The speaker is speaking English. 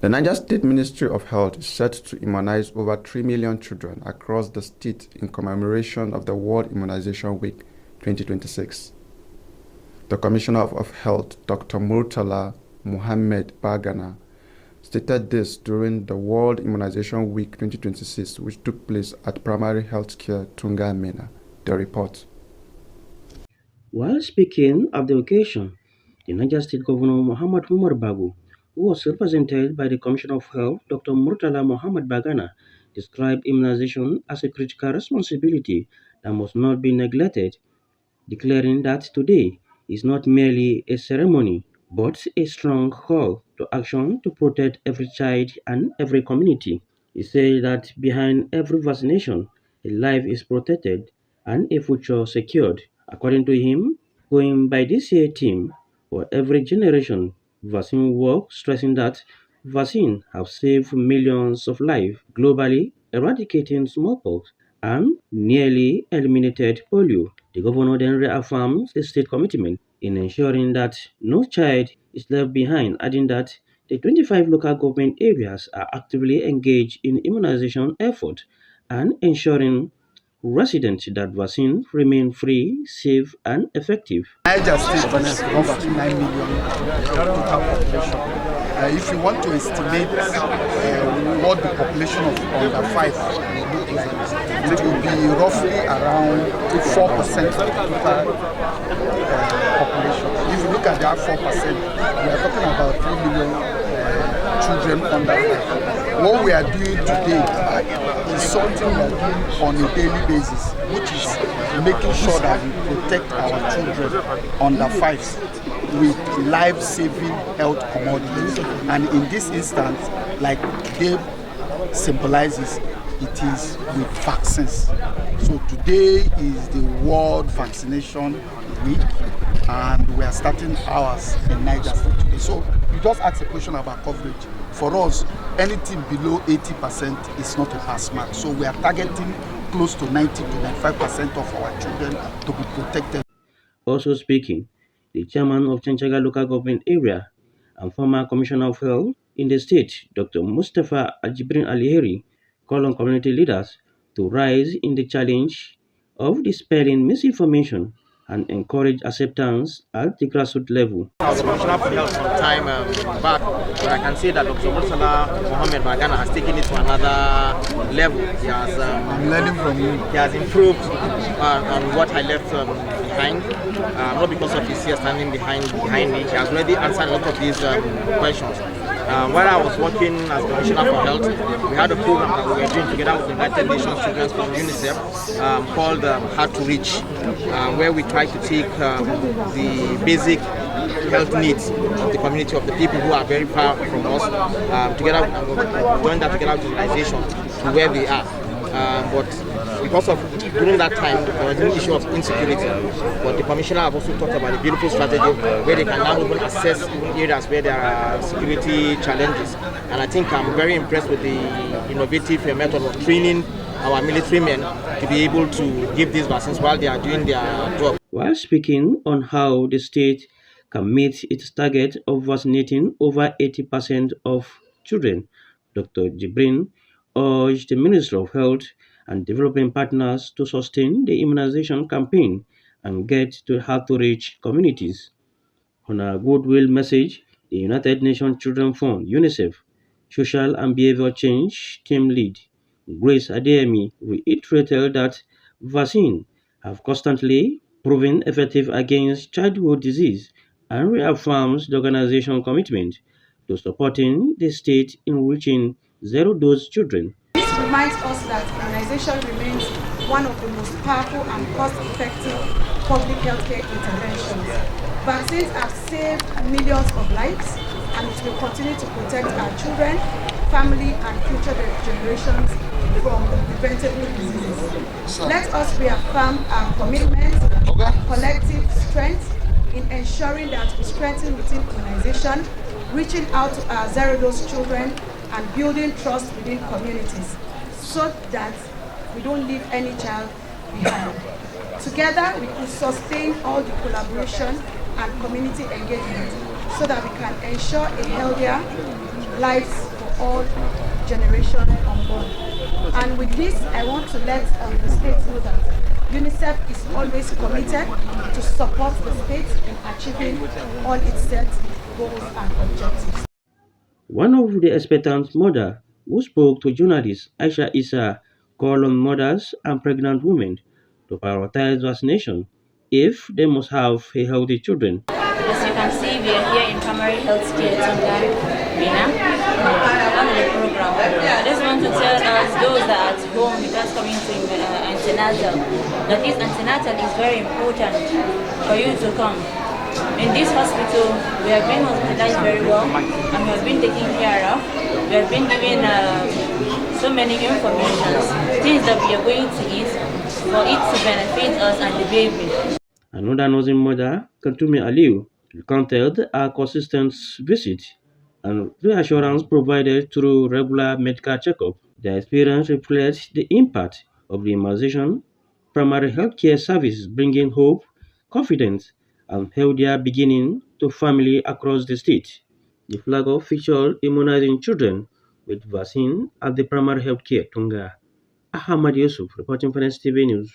The Niger State Ministry of Health is set to immunize over 3 million children across the state in commemoration of the World Immunization Week 2026. The Commissioner of Health, Dr. Murtala Muhammad Bagana, stated this during the World Immunization Week 2026, which took place at Primary Healthcare Tunga Mena. The report. While speaking at the occasion, the Niger State Governor Muhammad Umar Bago, who was represented by the Commissioner of Health, Dr. Murtala Muhammad Bagana, described immunization as a critical responsibility that must not be neglected, declaring that today is not merely a ceremony but a strong call to action to protect every child and every community. He said that behind every vaccination, a life is protected and a future secured. According to him, going by this year theme, for every generation, vaccine work, stressing that vaccine have saved millions of lives globally, eradicating smallpox and nearly eliminated polio. The governor then reaffirmed the state commitment in ensuring that no child is left behind, adding that the 25 local government areas are actively engaged in immunization efforts and ensuring residents that vaccines remain free, safe, and effective. Niger State is roughly 9 million total population. If you want to estimate what the population of under 5 will look like, it will be roughly around 4% of the total population. If you look at that 4%, we are talking about 3 million children under 5. What we are doing today is something we are doing on a daily basis, which is making sure that we protect our children under 5 with life-saving health commodities. And in this instance, like Dave symbolizes, it is with vaccines. So today is the World Vaccination Week, and we are starting ours in Niger State today. So you just asked a question about coverage. For us, anything below 80% is not a pass mark. So we are targeting close to 90 to 95% of our children to be protected. Also speaking, the chairman of Chanchaga local government area and former commissioner of health in the state, Dr. Mustafa Ajibrin Aliheri, called on community leaders to rise in the challenge of dispelling misinformation and encourage acceptance at the grassroots level. I was Commissioner for Health some time back, but I can say that Dr. Mursala Mohammed Bagana has taken it to another level. He has, I'm learning from you. He has improved on what I left behind, not because of his here standing behind me. He has already answered a lot of these questions. While I was working as Commissioner for Health, we had a program that we were doing together with the United Nations Children's Fund UNICEF called Hard to Reach, where we try to take the basic health needs of the community, of the people who are very far from us, together, join that together with organization to where they are. But because of during that time there was an issue of insecurity, but the commissioner have also talked about a beautiful strategy where they can now even assess areas where there are security challenges. And I think I'm very impressed with the innovative method of training our military men to be able to give these vaccines while they are doing their job. While speaking on how the state can meet its target of vaccinating over 80% of children, Dr. Jibrin urged the Ministry of Health and development partners to sustain the immunization campaign and get to hard-to-reach communities. On a goodwill message, the United Nations Children's Fund (UNICEF) Social and Behavior Change Team Lead Grace Adeyemi reiterated that vaccines have constantly proven effective against childhood disease and reaffirms the organization's commitment to supporting the state in reaching zero-dose children. This reminds us that immunization remains one of the most powerful and cost-effective public healthcare interventions. Vaccines have saved millions of lives, and it will continue to protect our children, family, and future generations from preventable diseases. Let us reaffirm our commitment and collective strength in ensuring that we strengthen routine immunization, reaching out to our zero-dose children, and building trust within communities so that we don't leave any child behind. Together, we could sustain all the collaboration and community engagement so that we can ensure a healthier, lives for all generations unborn. And with this, I want to let the state know that UNICEF is always committed to support the state in achieving all its set goals and objectives. One of the expectant mothers who spoke to journalists, Aisha Issa, called on mothers and pregnant women to prioritize vaccination if they must have a healthy children. As you can see, we are here in primary health care Tonga, Bina, one of the program. I just want to tell us those that are at home without coming to antenatal, that this antenatal is very important for you to come. In this hospital, we have been hospitalized very well and we have been taken care of. We have been given so many informations, things that we are going to eat for it to benefit us and the baby. Another nursing mother, Kantumi Aliu, recounted a consistent visit and reassurance provided through regular medical checkup. Their experience reflects the impact of the immunization primary healthcare services, bringing hope, confidence, and healthier beginning to family across the state. The flag off featured immunizing children with vaccine at the primary healthcare Tunga. Ahmad Yusuf reporting for NSTV News.